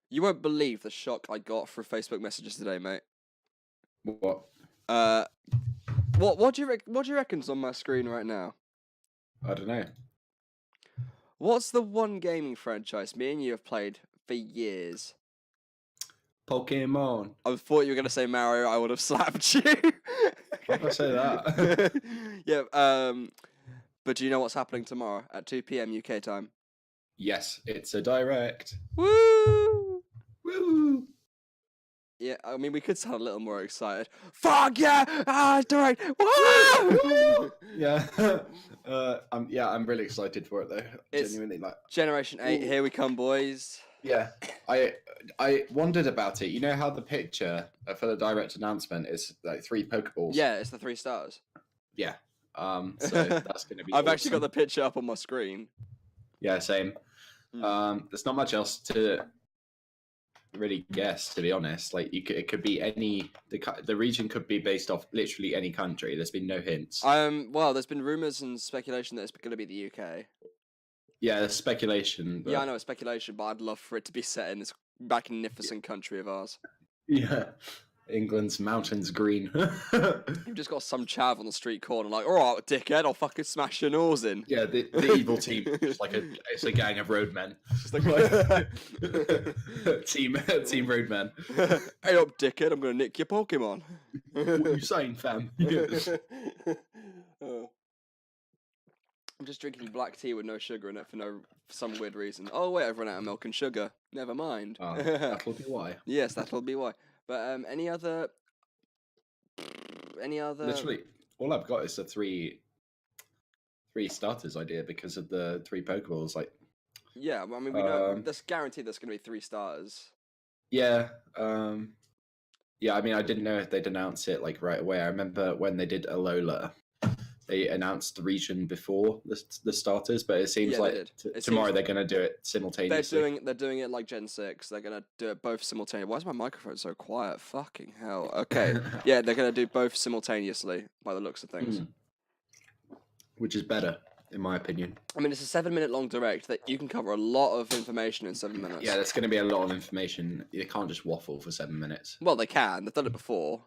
You won't believe the shock I got through Facebook messages today, mate. What? What do you reckon's on my screen right now? I don't know. What's the one gaming franchise me and you have played for years? Pokemon. I thought you were gonna say Mario. I would have slapped you. Why did I say that? Yeah. But do you know what's happening tomorrow at 2 p.m. UK time? Yes, it's a direct. Woo! Woo! Yeah, I mean, we could sound a little more excited. Fuck yeah! Ah, direct! Woo! Yeah. I'm really excited for it though. It's Genuinely, like Generation 8. Ooh. Here we come, boys. Yeah. I wondered about it. You know how the picture for the direct announcement is like 3 Pokeballs? Yeah, it's the 3 stars. Yeah. So that's gonna be. I've awesome. actually got the picture up on my screen. Yeah, same. There's not much else to really guess, to be honest. Like it could be any. The region could be based off literally any country. There's been no hints. Well, there's been rumors and speculation that it's going to be the UK. Yeah, there's speculation. But... Yeah, I know it's speculation, but I'd love for it to be set in this magnificent country of ours. Yeah, England's mountains green. You've just got some chav on the street corner, like, all right, dickhead, I'll fucking smash your nose in. Yeah, the evil team, just like it's a gang of roadmen. Just like team roadmen. Hey up, dickhead, I'm gonna nick your Pokemon. What are you saying, fam? I'm just drinking black tea with no sugar in it for some weird reason. Oh wait, I've run out of milk and sugar. Never mind. Oh, that'll be why. Yes, that'll be why. But any other? Literally, all I've got is a three starters idea because of the 3 Pokeballs. Like, yeah, well, I mean, we know that's guaranteed. There's going to be 3 starters. Yeah, yeah. I mean, I didn't know if they'd announce it like right away. I remember when they did Alola, they announced the region before the starters, but it seems like tomorrow they're going to do it simultaneously. They're doing it like Gen 6. They're going to do it both simultaneously. Why is my microphone so quiet? Fucking hell. Okay. Yeah, they're going to do both simultaneously by the looks of things. Which is better, in my opinion. I mean, it's a 7-minute long direct that you can cover a lot of information in 7 minutes. Yeah, there's going to be a lot of information. You can't just waffle for 7 minutes. Well, they can. They've done it before.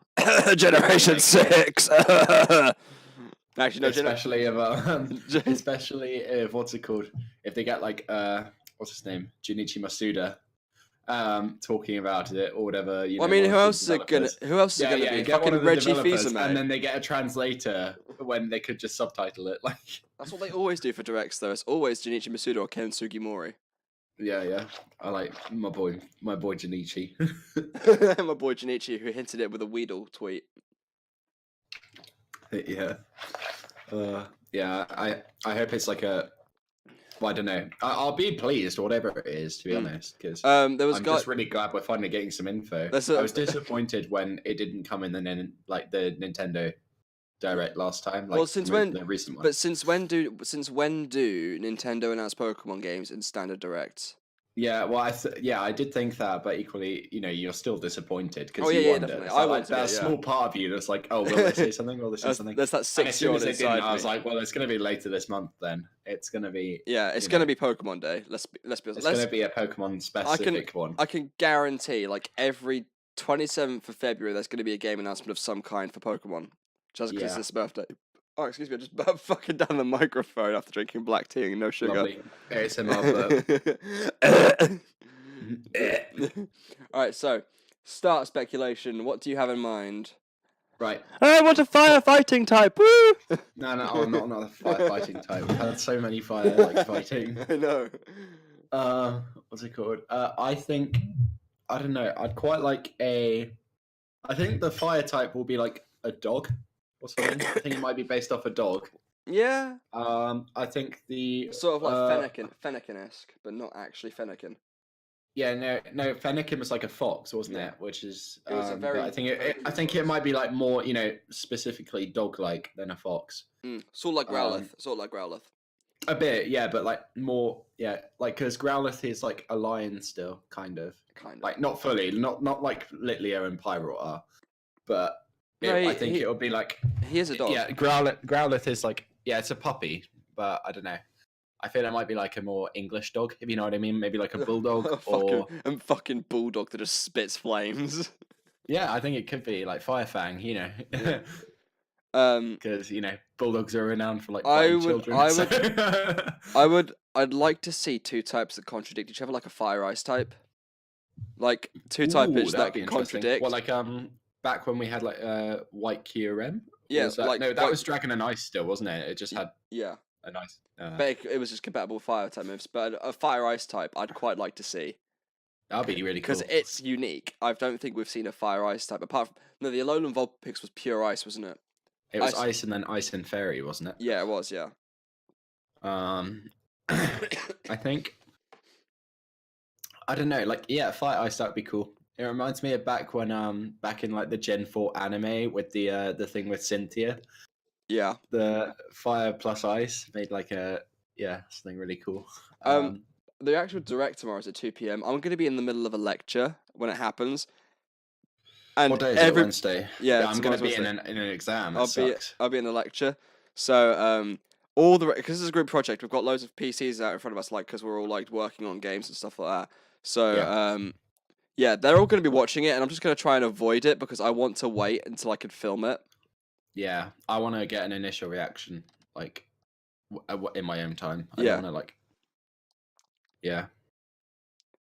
Generation 6! Actually, no. Especially if what's it called? If they get like what's his name, Junichi Masuda, talking about it or whatever. I mean, who else is it gonna be? Fucking Reggie Fils-Aimé. And then they get a translator when they could just subtitle it. Like that's what they always do for directs, though. It's always Junichi Masuda or Ken Sugimori. Yeah. I like my boy Junichi. My boy Junichi, who hinted it with a Weedle tweet. Yeah. Yeah, I hope it's like a. Well, I don't know. I'll be pleased, whatever it is, to be honest, because I'm just really glad we're finally getting some info. I was disappointed when it didn't come in the Nintendo Direct last time. Like, well, since when? The recent one. But since when do Nintendo announce Pokemon games in standard directs? Yeah, well, I did think that, but equally, you're still disappointed because definitely. I want that small part of you that's like, oh, will they say something? Will they say something? There's that 6-year-old inside me. I was like, well, it's going to be later this month. Then it's going to be. Yeah, it's going to be Pokemon Day. Let's be honest. It's going to be a Pokemon specific one. I can guarantee, like every 27th of February, there's going to be a game announcement of some kind for Pokemon, just because it's his birthday. Oh, excuse me, I just fucking down the microphone after drinking black tea and no sugar. Lovely. ASMR. Alright, so, start speculation. What do you have in mind? Right. I want a firefighting type, woo! No, I'm not a firefighting type. I've had so many fighting. I know. What's it called? I don't know, I'd quite like I think the fire type will be like a dog. Or something. I think it might be based off a dog. Yeah. I think the sort of like Fennekin-esque, but not actually Fennekin. Yeah, no. Fennekin was like a fox, wasn't it? Which is. It was a very. I think it might be like more, specifically dog-like than a fox. Sort of like Growlithe. A bit, yeah, but like more, yeah, like because Growlithe is like a lion still, kind of. Like not fully, not like Litleo and Pyroar are, but. I think it would be like he is a dog. Yeah, Growlithe is like it's a puppy, but I don't know. I feel it might be like a more English dog, if you know what I mean. Maybe like a bulldog fucking bulldog that just spits flames. Yeah, I think it could be like Firefang, you know. Yeah. Because bulldogs are renowned for like biting children. I'd like to see two types that contradict each other, like a fire ice type, like two types that can contradict. Well, like back when we had like white Kyurem. Yeah, that was Dragon and Ice still, wasn't it? It just had a nice. But it was just compatible with fire type moves. But a fire ice type, I'd quite like to see. That'd be really cool because it's unique. I don't think we've seen a fire ice type apart from the Alolan Vulpix was pure ice, wasn't it? It was ice and then Ice and Fairy, wasn't it? Yeah, it was. Yeah. I think. I don't know. Like, yeah, fire ice that'd be cool. It reminds me of back in like the Gen 4 anime with the thing with Cynthia. Yeah. The fire plus ice made like something really cool. The actual direct tomorrow is at 2 p.m. I'm going to be in the middle of a lecture when it happens. And what day is it? Wednesday? Yeah, I'm going to be in an exam. I'll be in a lecture. So because this is a group project, we've got loads of PCs out in front of us, like because we're all like working on games and stuff like that. So they're all going to be watching it, and I'm just going to try and avoid it because I want to wait until I can film it. Yeah, I want to get an initial reaction, like in my own time. I don't want to Yeah.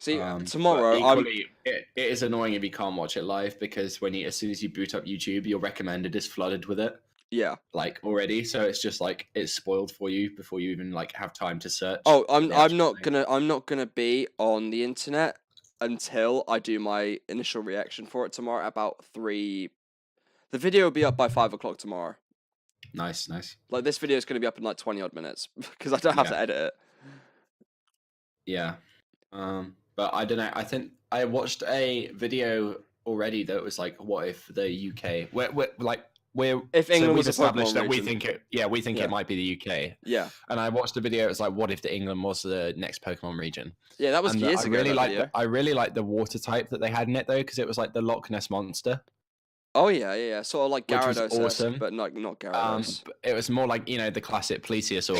See, tomorrow it is annoying if you can't watch it live because as soon as you boot up YouTube, your recommended is flooded with it. Yeah. Like already, so it's just like it's spoiled for you before you even like have time to search. Oh, I'm not gonna be on the internet until I do my initial reaction for it tomorrow about 3. The video will be up by 5 o'clock tomorrow. Nice. Like this video is gonna be up in like 20 odd minutes because I don't have to edit it. Yeah. But I don't know. I think I watched a video already that was like, what if the UK, if England was established that region. we think it might be the UK. Yeah. And I watched a video. It was like, what if England was the next Pokemon region? Yeah, that was years ago. I really liked the water type that they had in it though, because it was like the Loch Ness monster. Oh yeah, sort of like Gyarados, awesome. But not Gyarados. It was more like the classic Plesiosaur,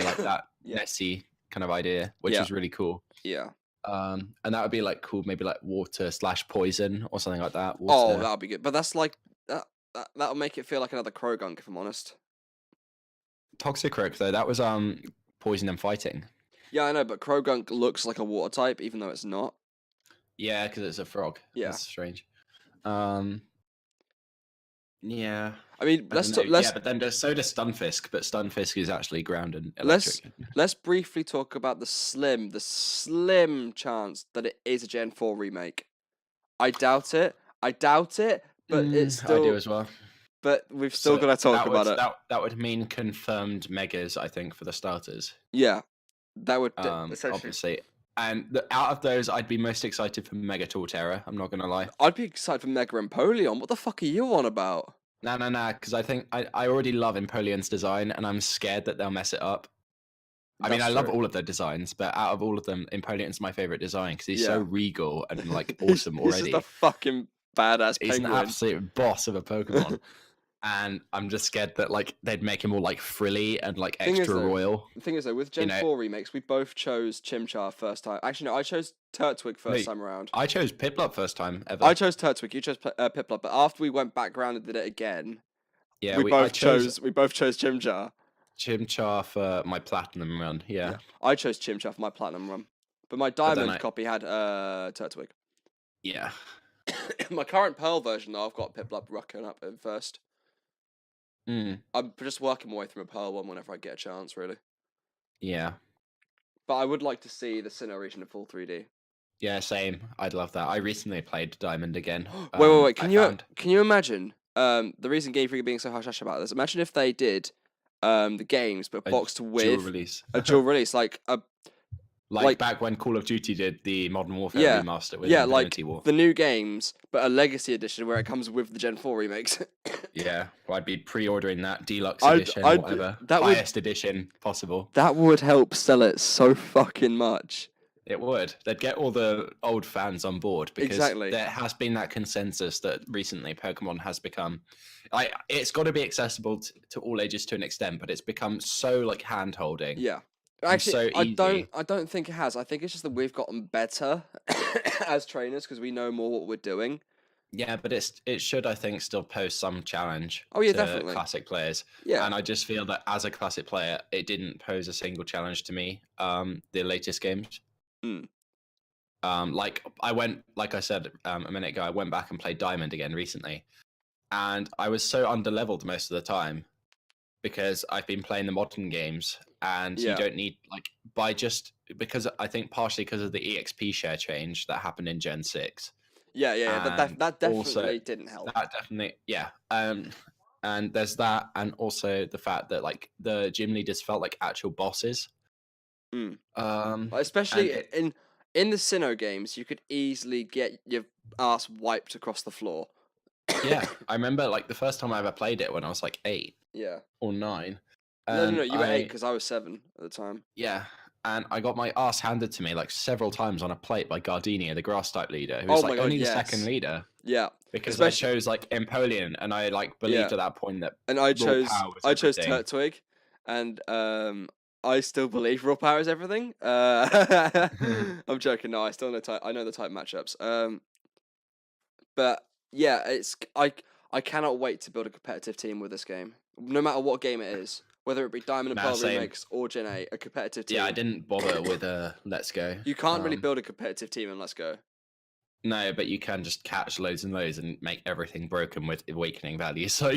like that Nessie kind of idea, which is really cool. Yeah. And that would be like cool, maybe like water/poison or something like that. Oh, that would be good. But that's like that'll make it feel like another Krogunk, if I'm honest. Toxicroak though, that was poison and fighting. Yeah, I know, but Krogunk looks like a water type, even though it's not. Yeah, because it's a frog. Yeah, that's strange. Yeah. I mean, but then so does Stunfisk, but Stunfisk is actually ground and electric. Let's briefly talk about the slim chance that it is a Gen 4 remake. I doubt it, but it's still. I do as well. But we've still got to talk about it. That would mean confirmed megas, I think, for the starters. Yeah, that would obviously. And out of those, I'd be most excited for Mega Torterra. I'm not gonna lie. I'd be excited for Mega Empoleon. What the fuck are you on about? No. Because I think I already love Empoleon's design, and I'm scared that they'll mess it up. I mean, I love all of their designs, but out of all of them, Empoleon's my favorite design because he's so regal and like awesome already. He's just a fucking badass penguin. He's an absolute boss of a Pokemon. And I'm just scared that like they'd make him all like frilly and like extra royal. The thing is though, with Gen 4 remakes, we both chose Chimchar first time. Actually, no, I chose Turtwig first time around. I chose Piplup first time ever. I chose Turtwig, you chose Piplup, but after we went back round and did it again, we both chose Chimchar. Chimchar for my platinum run, yeah. I chose Chimchar for my platinum run, but my diamond copy had Turtwig. Yeah. My current Pearl version though, I've got Piplup rocking up in first. I'm just working my way through a Pearl one whenever I get a chance, really. Yeah. But I would like to see the Sinnoh region in full 3D. Yeah, same. I'd love that. I recently played Diamond again. Wait. Can you imagine? The reason Game Freak are being so hush-hush about this. Imagine if they did the games, but boxed with a dual release, like back when Call of Duty did the Modern Warfare remaster with Infinity War. The new games, but a legacy edition where it comes with the Gen 4 remakes. Yeah, well, I'd be pre-ordering that deluxe edition, whatever. Highest edition possible. That would help sell it so fucking much. It would. They'd get all the old fans on board because there has been that consensus that recently Pokemon has become it's got to be accessible to all ages to an extent, but it's become so like hand-holding. Yeah. Actually, I don't think it has. I think it's just that we've gotten better as trainers because we know more what we're doing. Yeah, but it should, I think, still pose some challenge to definitely. Classic players. Yeah. And I just feel that as a classic player, it didn't pose a single challenge to me, the latest games. Like I said a minute ago, I went back and played Diamond again recently. And I was so underleveled most of the time because I've been playing the modern games and you don't need, like, because I think partially because of the EXP share change that happened in Gen 6. Yeah. That definitely didn't help. That definitely, yeah. And there's that, and also the fact that like the gym leaders felt like actual bosses. Especially in the Sinnoh games, you could easily get your ass wiped across the floor. Yeah, I remember like the first time I ever played it when I was like 8. Yeah. Or 9. No, you were 8 because I was 7 at the time. Yeah. And I got my ass handed to me like several times on a plate by Gardenia, the grass type leader, who was only the second leader. Yeah, because I chose like Empoleon, and I like believed at that point that I chose Turtwig, and I still believe raw power is everything. I'm joking. No, I still know I know the type matchups. But yeah, I cannot wait to build a competitive team with this game, no matter what game it is. Whether it be Diamond and Pearl Remix or Gen 8, a competitive team. Yeah, I didn't bother with Let's Go. You can't really build a competitive team in Let's Go. No, but you can just catch loads and loads and make everything broken with awakening value. So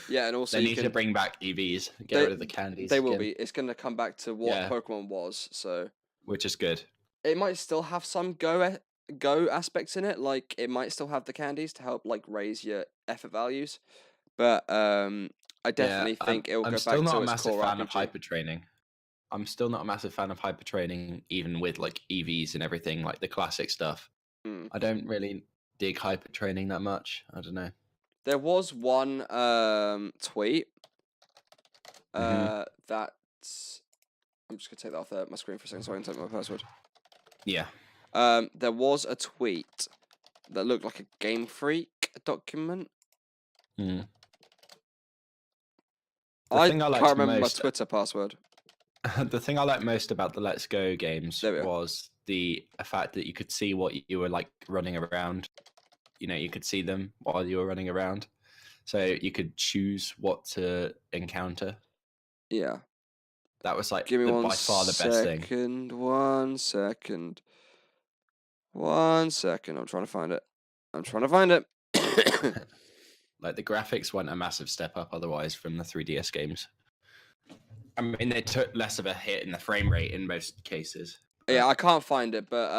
yeah, and also they need to bring back EVs, get rid of the candies. They will be. It's going to come back to what Pokemon was. So which is good. It might still have some go aspects in it. Like it might still have the candies to help like raise your effort values, but I definitely think it will go back to its core RPG. I'm still not a massive fan of hyper training. I'm still not a massive fan of hyper training, even with like EVs and everything, like the classic stuff. I don't really dig hyper training that much. I don't know. There was one tweet that I'm just gonna take that off my screen for a second so I can type my password. Yeah. There was a tweet that looked like a Game Freak document. I can't remember my Twitter password. The thing I liked most about the Let's Go games was the fact that you could see what you were like running around. You know, you could see them while you were running around, so you could choose what to encounter. Yeah, that was like by far the best thing. 1 second. 1 second. I'm trying to find it. Like the graphics went a massive step up otherwise from the 3DS games. I mean, they took less of a hit in the frame rate in most cases. Yeah, I can't find it, but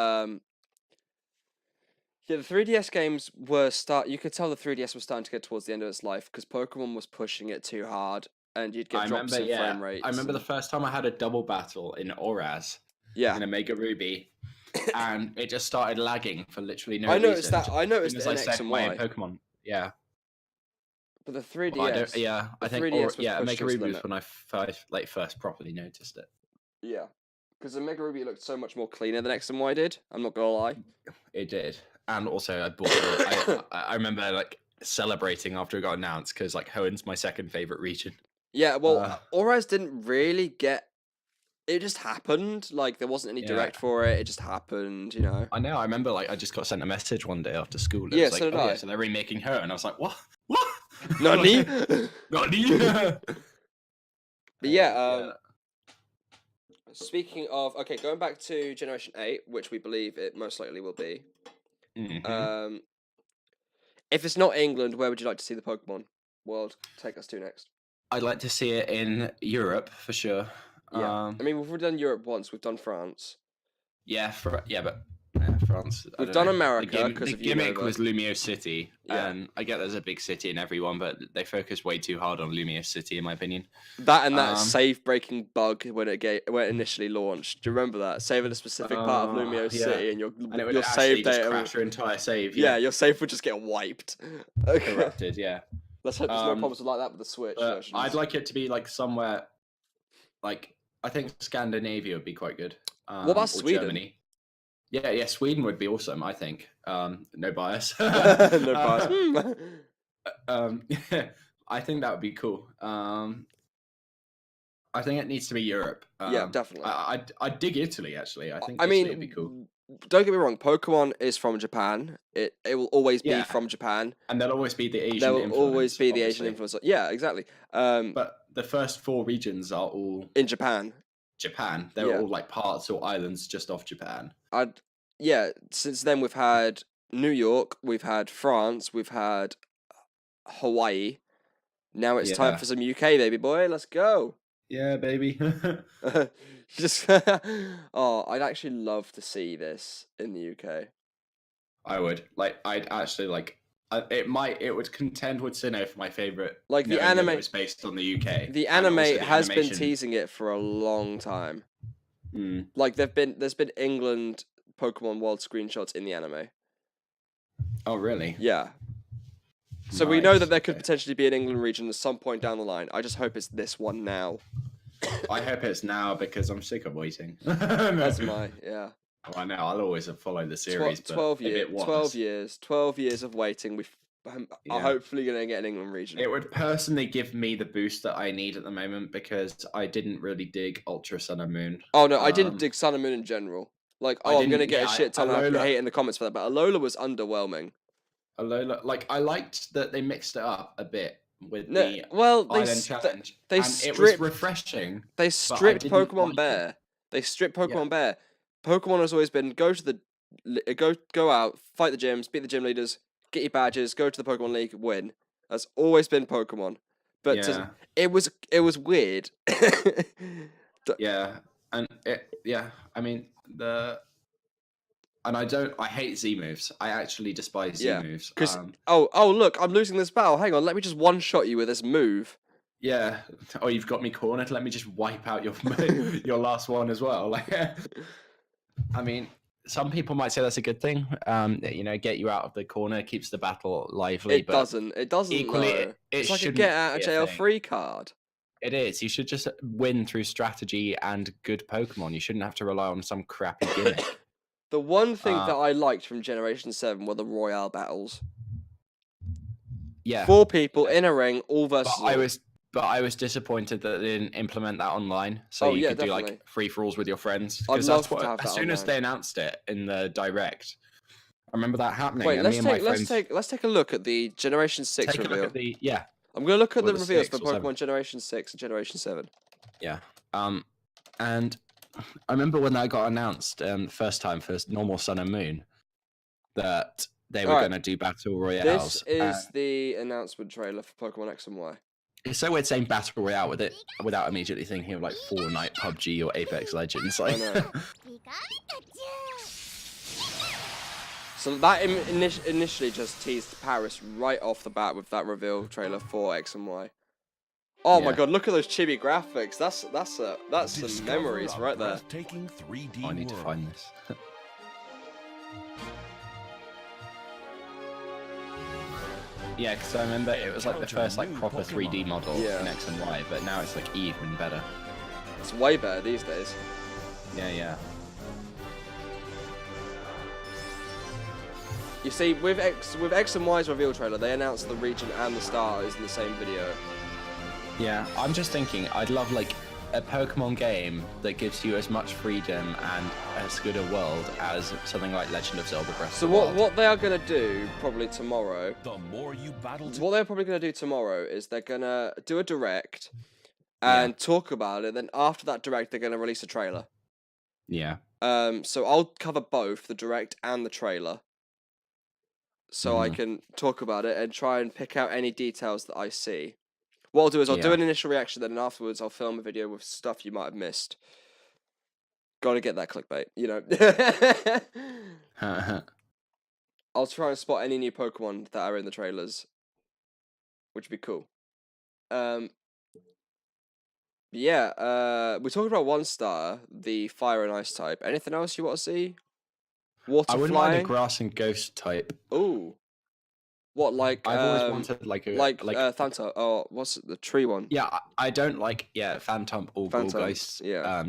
yeah, the 3DS games were you could tell the 3DS was starting to get towards the end of its life because Pokemon was pushing it too hard, and you'd get drops in frame rates. I remember the first time I had a double battle in Oraz. Yeah. In Omega Ruby, and it just started lagging for literally no reason. I noticed it in X and Y. Pokemon. Yeah. But the 3DS. I think Omega Ruby was when I first properly noticed it. Yeah, because Omega Ruby looked so much more cleaner than X and Y did. I'm not gonna lie. It did, and also I bought. I remember like celebrating after it got announced because like Hoenn's my second favorite region. Yeah, well, Oraz didn't really get. It just happened. Like there wasn't any direct for it. It just happened, you know. I know. I remember like I just got sent a message one day after school. Yeah, so did I. So they're remaking her, and I was like, what? Nani? Nani? But yeah, speaking of, going back to Generation 8, which we believe it most likely will be. Mm-hmm. If it's not England, where would you like to see the Pokemon world take us to next? I'd like to see it in Europe for sure. Yeah, I mean, we've done Europe once. We've done France. Yeah, but France. We've done America because the gimmick was Lumiose City, and I get there's a big city in everyone, but they focus way too hard on Lumiose City, in my opinion. That save-breaking bug when it initially launched. Do you remember that? Saving a specific part of Lumiose City, and your save data crash your entire save. Yeah, your save would just get wiped. Corrupted. Yeah. Let's hope there's no problems like that with the Switch versions. I'd like it to be like somewhere, like I think Scandinavia would be quite good. What about Sweden? Germany. Yeah, Sweden would be awesome, I think. No bias. No bias. I think that would be cool. I think it needs to be Europe. Yeah, definitely. I dig Italy actually. I mean, it'd be cool. Don't get me wrong. Pokemon is from Japan. It will always be from Japan, and there'll always be the Asian. There will influence, always be the obviously. Asian influence. Yeah, exactly. But the first 4 regions are all in Japan. They're all like parts or islands just off Japan. Since then we've had New York, we've had France, we've had Hawaii. Now it's time for some UK, baby boy. Let's go. Yeah, baby. Just I'd actually love to see this in the UK. I would. I'd actually like. It would contend with Sinnoh for my favorite. Like the anime is based on the UK. The anime has been teasing it for a long time. Like there's been England Pokemon World screenshots in the anime. Oh really? Yeah. So we know that there could potentially be an England region at some point down the line. I just hope it's this one now. I hope it's now because I'm sick of waiting. That's yeah. Oh, I know. I'll always have followed the series. 12 years of waiting. We are hopefully going to get an England region. It would personally give me the boost that I need at the moment because I didn't really dig Ultra Sun and Moon. Oh no, I didn't dig Sun and Moon in general. Like, I'm going to get a shit ton of hate in the comments for that, but Alola was underwhelming. Alola, like, I liked that they mixed it up a bit with the Island Challenge. It was refreshing. They stripped Pokemon Bear. They stripped Pokemon Bear. Pokemon has always been go out, fight the gyms, beat the gym leaders, get your badges, go to the Pokemon League, win. That's always been Pokemon. But it was weird. I mean I hate Z moves. I actually despise Z moves. Because look, I'm losing this battle. Hang on, let me just one shot you with this move. Yeah. Oh, you've got me cornered. Let me just wipe out your last one as well. Like, I mean, some people might say that's a good thing. Get you out of the corner, keeps the battle lively. It doesn't. Equally, it's like a get out of jail free card. It is. You should just win through strategy and good Pokemon. You shouldn't have to rely on some crappy gimmick. The one thing that I liked from Generation 7 were the Royale battles. Yeah. 4 people in a ring, all versus But I was disappointed that they didn't implement that online, so you could do like free for alls with your friends. Because that's what. As soon as they announced it in the direct, I remember that happening. Wait, let's take a look at the Generation 6 reveal. I'm gonna look at the reveals for Pokemon Generation 6 and Generation 7. Yeah. And I remember when that got announced first time for normal Sun and Moon, that they were going to do Battle Royales. This is the announcement trailer for Pokemon X and Y. It's so weird saying Battle Royale with it without immediately thinking of like Fortnite, PUBG, or Apex Legends. Like, so that initially just teased Paris right off the bat with that reveal trailer for X and Y. Oh my god, look at those chibi graphics. That's some memories right there. I need to find this. Yeah, because I remember it was like the first like proper 3D model in X and Y, but now it's like even better. It's way better these days. Yeah. You see, with X and Y's reveal trailer, they announced the region and the stars in the same video. Yeah, I'm just thinking, I'd love like a Pokemon game that gives you as much freedom and as good a world as something like Legend of Zelda Breath of the Wild. So what they are going to do probably tomorrow, what they're probably going to do tomorrow is they're going to do a direct and talk about it. Then after that direct, they're going to release a trailer. Yeah. So I'll cover both the direct and the trailer. So I can talk about it and try and pick out any details that I see. What I'll do is I'll do an initial reaction, then afterwards I'll film a video with stuff you might have missed. Gotta get that clickbait, you know. I'll try and spot any new Pokemon that are in the trailers, which would be cool. We're talking about one star, the Fire and Ice type. Anything else you want to see? Water I wouldn't flying? mind a Grass and Ghost type. Ooh. What, like... I've always wanted like Phantom, or what's it, the tree one? Yeah, I don't like, Phantom or Gourgeist. Yeah.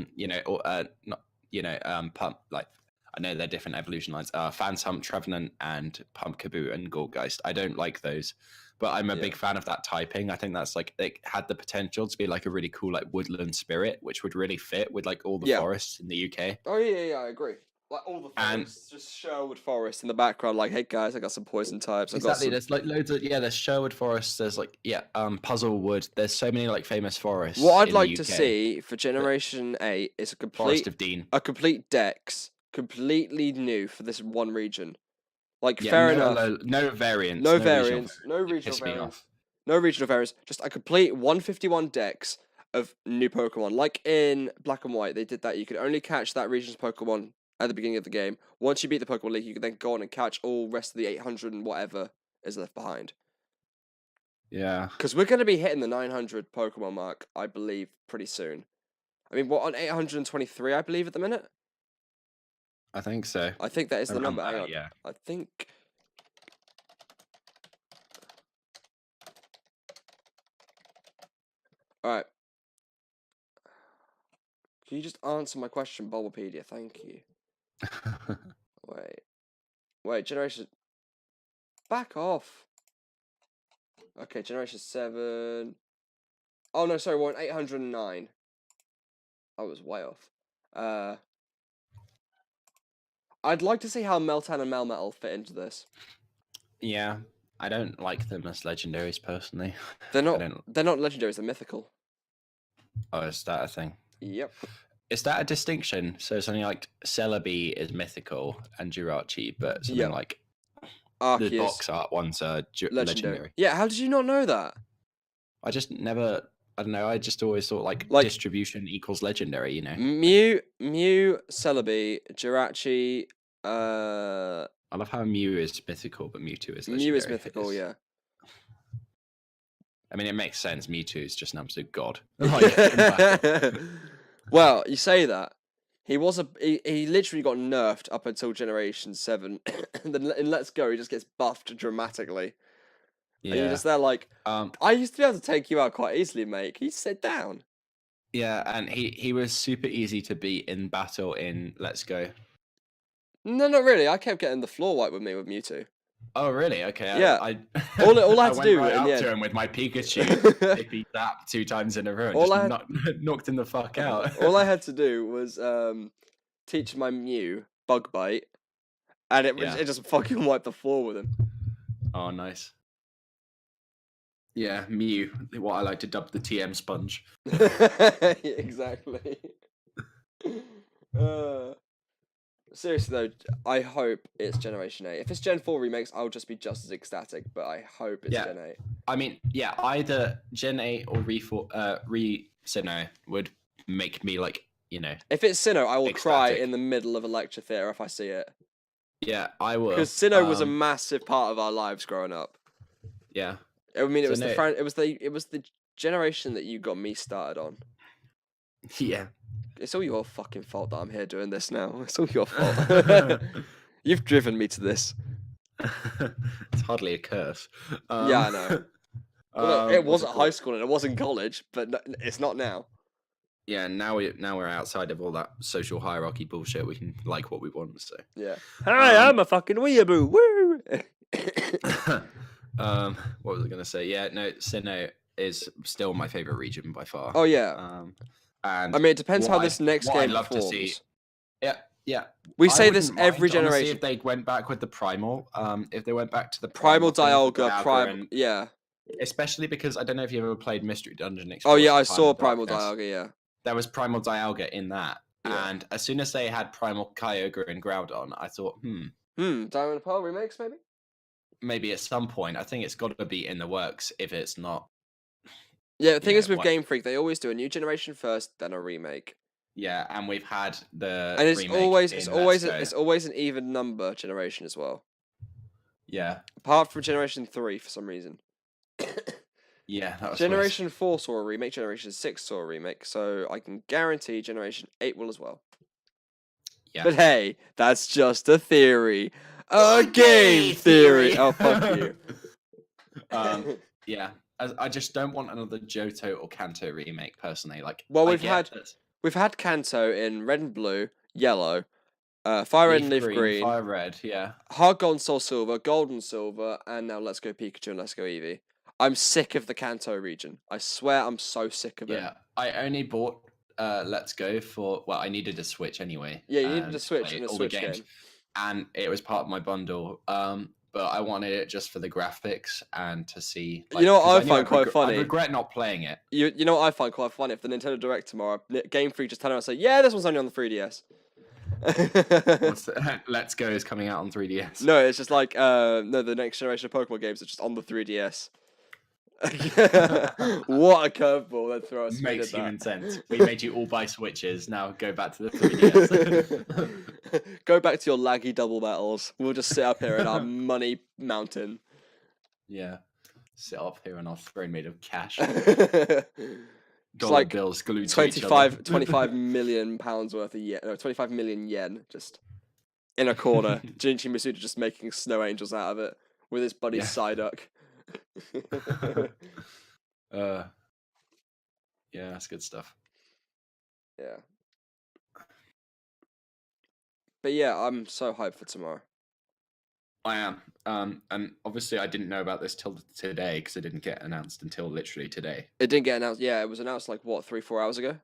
Pump, like, I know they're different evolution lines. Phantom, Trevenant, and Pumpkaboo and Gourgeist. I don't like those. but I'm a big fan of that typing. I think that's like it had the potential to be like a really cool like woodland spirit, which would really fit with like all the forests in the UK. Oh yeah, I agree. Like all the forests, just Sherwood Forest in the background. Like, hey guys, I got some poison types. Exactly. There's like loads of there's Sherwood Forest. There's like Puzzlewood. There's so many like famous forests. What I'd like to see for Generation 8 is a complete Forest of Dean. A complete Dex, completely new for this one region. Like fair enough. No variants. No variants. No regional variants. No regional variants. Just a complete 151 Dex of new Pokemon. Like in Black and White, they did that. You could only catch that region's Pokemon at the beginning of the game. Once you beat the Pokemon League, you can then go on and catch all rest of the 800 and whatever is left behind. Yeah. Because we're going to be hitting the 900 Pokemon mark, I believe, pretty soon. I mean, we're on 823, I believe, at the minute. I think so. I think that is the number. Hang on. Yeah. I think... Alright. Can you just answer my question, Bulbapedia? Thank you. Wait, Generation... Back off! Okay, Generation 7... Oh, no, sorry, we're on 809. I was way off. I'd like to see how Meltan and Melmetal fit into this. Yeah, I don't like them as legendaries, personally. They're not legendaries, they're mythical. Oh, is that a thing? Yep. Is that a distinction? So something like Celebi is mythical and Jirachi, but something like Arceus, the box art ones are legendary. Yeah, how did you not know that? I just never... I don't know, I just always thought like distribution equals legendary, you know? Mew, Celebi, Jirachi, I love how Mew is mythical, but Mewtwo is legendary. Mew is mythical, yeah. I mean, it makes sense. Mewtwo is just an absolute god. Well, you say that. He literally got nerfed up until Generation 7. And then in Let's Go, he just gets buffed dramatically. Yeah. And you're just there like, I used to be able to take you out quite easily, mate. Can you sit down? Yeah, and he was super easy to beat in battle in Let's Go. No, not really. I kept getting the floor wipe with me with Mewtwo. Oh, really? Okay. Yeah. All I had to do right in the end... to him with my Pikachu, if he zapped 2 times in a row, and knocked him the fuck out. All I had to do was teach my Mew Bug Bite, and it just fucking wiped the floor with him. Oh, nice. Yeah, Mew, what I like to dub the TM sponge. Exactly. Seriously though, I hope it's Generation 8. If it's Gen 4 remakes, I'll just be just as ecstatic, but I hope it's Gen 8. I mean, yeah, either Gen 8 or Sinnoh would make me like, you know... If it's Sinnoh, I will cry in the middle of a lecture theatre if I see it. Yeah, I will. Because Sinnoh was a massive part of our lives growing up. Yeah. I mean, it was the generation that you got me started on. Yeah. It's all your fucking fault that I'm here doing this now. It's all your fault. You've driven me to this. It's hardly a curse. Yeah, I know. Well, it was at high school and it was in college, but it's not now. Yeah, now we're outside of all that social hierarchy bullshit. We can like what we want. So yeah. Hi, I'm a fucking weeaboo. Woo. What was I gonna say? Yeah, no, Sinnoh is still my favorite region by far. Oh yeah. And I mean, it depends how this next game performs. To see, yeah. We say this every generation. Honestly, if they went back with the primal, if they went back to the primal Dialga, yeah. Especially because I don't know if you ever played Mystery Dungeon Express. Oh yeah, I saw Primal Dialga. Yeah. There was Primal Dialga in that, and as soon as they had Primal Kyogre and Groudon, I thought, Diamond and Pearl remakes, maybe. Maybe at some point. I think it's got to be in the works. If it's not. Yeah, the thing is with Game Freak, they always do a new generation first, then a remake. Yeah, and we've had the and it's always an even number generation as well. Yeah. Apart from Generation 3 for some reason. Yeah, that was Generation 4 saw a remake, Generation 6 saw a remake, so I can guarantee Generation 8 will as well. Yeah. But hey, that's just a theory. A game theory! Oh, fuck you. Yeah. I just don't want another Johto or Kanto remake, personally. Like, well, we've had Kanto in Red and Blue, Yellow, Fire Red and Leaf Green, Fire Red, yeah. Heart Gold and Soul Silver, Gold and Silver, and now Let's Go Pikachu and Let's Go Eevee. I'm sick of the Kanto region. I swear I'm so sick of it. Yeah, I only bought Let's Go for, well, I needed a Switch anyway. Yeah, you needed a Switch and a Switch game. And it was part of my bundle. But I wanted it just for the graphics and to see. Like, you know what I find quite funny? I regret not playing it. You know what I find quite funny? If the Nintendo Direct tomorrow, Game Freak just turn around and say, "Yeah, this one's only on the 3DS." Let's Go is coming out on 3DS. No, it's just like no, the next generation of Pokemon games are just on the 3DS. What a curveball they'd throw us. Makes human sense. We made you all buy Switches. Now go back to the 3DS. Go back to your laggy double battles. We'll just sit up here in our money mountain. Yeah. Sit up here on our throne made of cash. Dollar like bills glued 25 million pounds worth of yen. No, 25 million yen just in a corner. Junichi Masuda just making snow angels out of it with his buddy Psyduck. Yeah, that's good stuff. Yeah. But yeah, I'm so hyped for tomorrow. I am. And obviously I didn't know about this till today because it didn't get announced until literally today. It didn't get announced. Yeah, it was announced like what, 3-4 hours ago?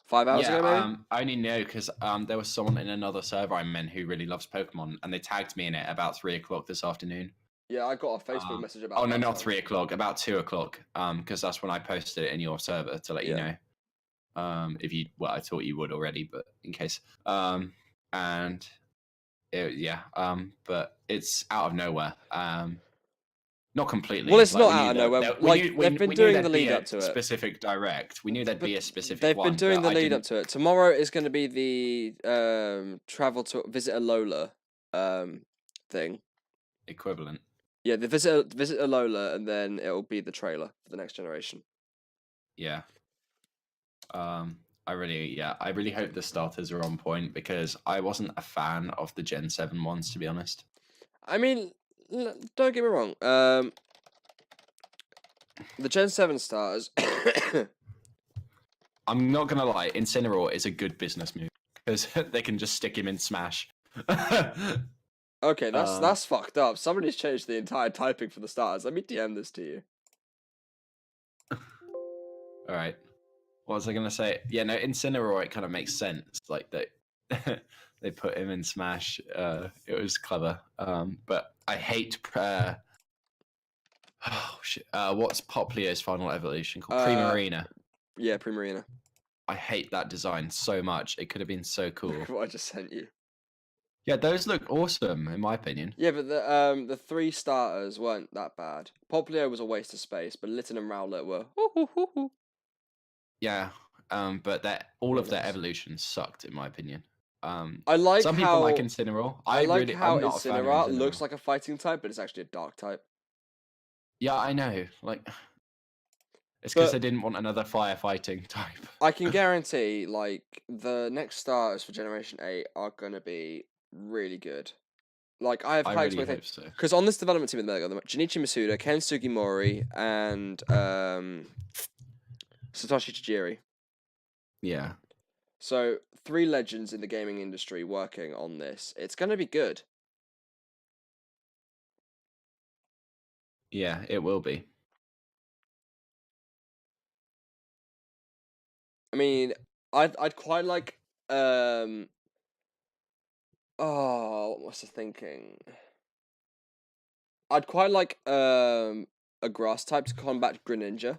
5 hours ago, maybe? I only know because there was someone in another server I'm in who really loves Pokemon, and they tagged me in it about 3 o'clock this afternoon. Yeah, I got a Facebook message about. Oh no, not 3 o'clock. About 2 o'clock. Because that's when I posted it in your server to let you know. If you, well, I thought you would already, but in case. And but it's out of nowhere. Not completely. Well, it's not out of nowhere. They've been doing the lead up to it. Specific direct. We knew there'd be a specific. They've been doing the lead up to it. Tomorrow is going to be the travel to visit Alola thing. Equivalent. Yeah, the visit Alola, and then it'll be the trailer for the next generation. Yeah. I really hope the starters are on point because I wasn't a fan of the Gen 7 ones, to be honest. I mean, don't get me wrong. The Gen 7 starters. I'm not gonna lie, Incineroar is a good business move because they can just stick him in Smash. Okay, that's fucked up. Somebody's changed the entire typing for the starters. Let me DM this to you. All right. What was I gonna say? Yeah, no, Incineroar, it kind of makes sense. Like they put him in Smash. It was clever. But I hate. Oh shit! What's Poplio's final evolution called? Primarina. Yeah, Primarina. I hate that design so much. It could have been so cool. What I just sent you. Yeah, those look awesome in my opinion. Yeah, but the 3 starters weren't that bad. Poplio was a waste of space, but Litten and Rowlet were. Yeah, but all of their evolutions sucked in my opinion. I like some people like Incineroar. I like how Incineroar looks like a fighting type, but it's actually a dark type. Yeah, I know. Like, it's because they didn't want another firefighting type. I can guarantee, like, the next starters for Generation 8 are gonna be really good. Like, I have high expectations. Because on this development team, Junichi Masuda, Ken Sugimori, and Satoshi Tajiri. Yeah. So 3 legends in the gaming industry working on this. It's gonna be good. Yeah, it will be. I mean, I'd quite like what was I thinking? I'd quite like a grass type to combat Greninja.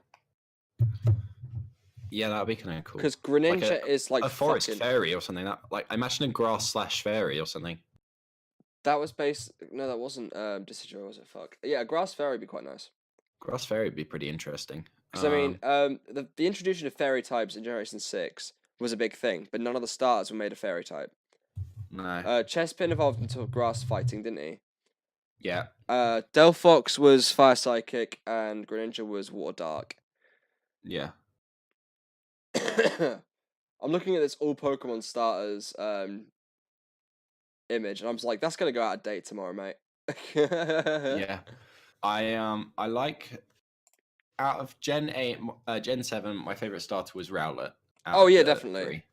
Yeah, that'd be kind of cool. Because Greninja is like a forest fairy or something. That, like, imagine a grass / fairy or something. That was based. No, that wasn't Decidueye, was it? Fuck. Yeah, a grass fairy would be quite nice. Grass fairy would be pretty interesting. Because I mean, the introduction of fairy types in Generation 6 was a big thing, but none of the starters were made a fairy type. No. Chespin evolved into grass fighting, didn't he? Yeah. Delphox was fire psychic, and Greninja was water dark. Yeah. I'm looking at this all Pokemon starters image, and I'm just like, that's gonna go out of date tomorrow, mate. Yeah. I like, out of Gen 8, Gen 7, my favorite starter was Rowlet. Oh yeah, definitely. 3.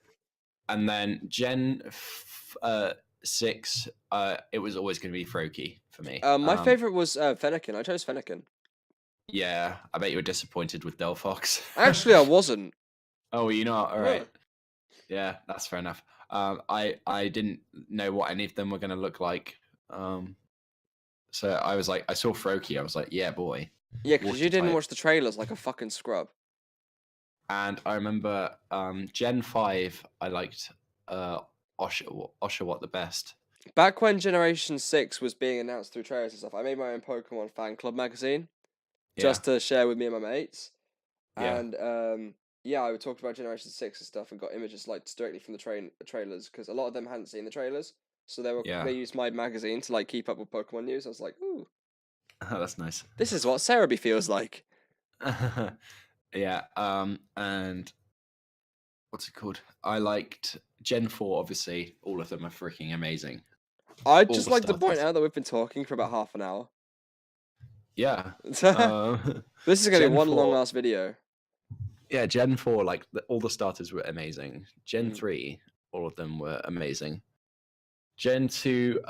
And then Gen 6, it was always going to be Froakie for me. My favorite was Fennekin. I chose Fennekin. Yeah, I bet you were disappointed with Delphox. Actually, I wasn't. Oh, you know, all right. Yeah, that's fair enough. I didn't know what any of them were going to look like. So I was like, I saw Froakie, I was like, yeah, boy. Yeah, because you didn't watch the trailers like a fucking scrub. And I remember Gen 5, I liked Oshawott the best. Back when Generation 6 was being announced through trailers and stuff, I made my own Pokemon fan club magazine just to share with me and my mates. Yeah. And yeah, I talked about Generation 6 and stuff and got images like directly from the trailers because a lot of them hadn't seen the trailers. So they used my magazine to like keep up with Pokemon news. I was like, ooh. Oh, that's nice. This is what Cerebi feels like. Yeah, and what's it called? I liked Gen 4, obviously. All of them are freaking amazing. I'd just like to point out that we've been talking for about half an hour. Yeah. This is going to be one long-ass video. Yeah, Gen 4, like, all the starters were amazing. Gen 3, all of them were amazing. Gen 2,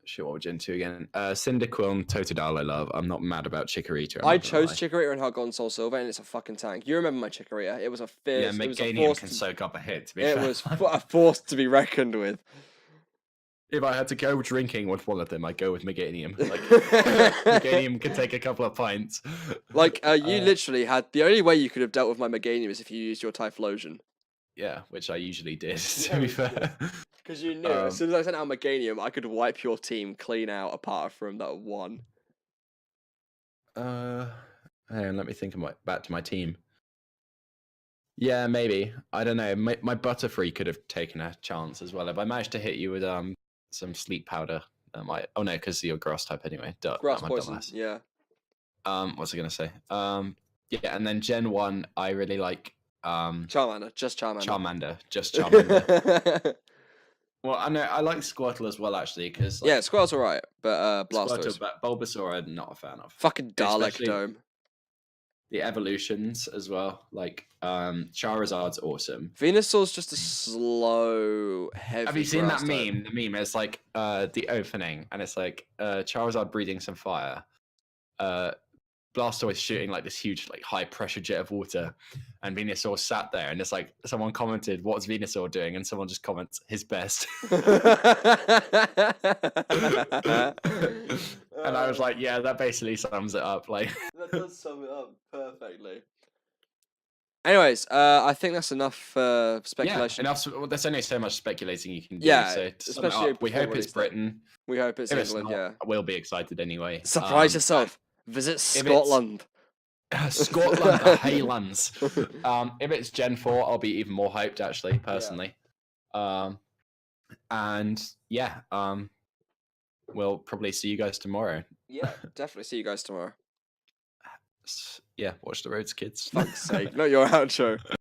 shit, what was Gen 2 again? Cyndaquil and Totodile I love. I'm not mad about Chikorita. I chose Chikorita and Hot Soul Silver, and it's a fucking tank. You remember my Chikorita? It was a fierce... Yeah, Meganium can soak up a hit, to be fair. It was a force to be reckoned with. If I had to go drinking with one of them, I'd go with Meganium. Like, Meganium can take a couple of pints. Like, you literally had... The only way you could have dealt with my Meganium is if you used your Typhlosion. Yeah, which I usually did, to be fair. Because you knew, as soon as I sent out Meganium, I could wipe your team clean out apart from that one. Hang on, let me think back to my team. Yeah, maybe. I don't know. My Butterfree could have taken a chance as well. If I managed to hit you with some sleep powder, that might... Oh no, because you're grass type anyway. Grass poison, yeah. What's I going to say? Yeah, and then Gen 1, I really like... Charmander, just Charmander. Charmander, just Charmander. Well, I know I like Squirtle as well, actually, because yeah, Squirtle's alright, but Blastoise. Squirtle, but Bulbasaur, I'm not a fan of. Fucking Dalek Dome. The evolutions as well, like Charizard's awesome. Venusaur's just a slow, heavy. Have you seen that meme? The meme is like the opening, and it's like Charizard breathing some fire. Blastoise shooting like this huge, like high pressure jet of water, and Venusaur sat there, and it's like someone commented, "What's Venusaur doing?" and someone just comments, "His best." And I was like, "Yeah, that basically sums it up." Like that does sum it up perfectly. Anyways, I think that's enough speculation. Yeah, enough. There's only so much speculating you can do. Yeah, so especially we hope it's Britain. We hope it's England. Yeah, we'll be excited anyway. Surprise yourself. Visit Scotland. Scotland, the Highlands. If it's Gen 4, I'll be even more hyped, actually, personally. Yeah. And yeah, we'll probably see you guys tomorrow. Yeah, definitely see you guys tomorrow. Yeah, watch the roads, kids. Fuck's sake, not your outro.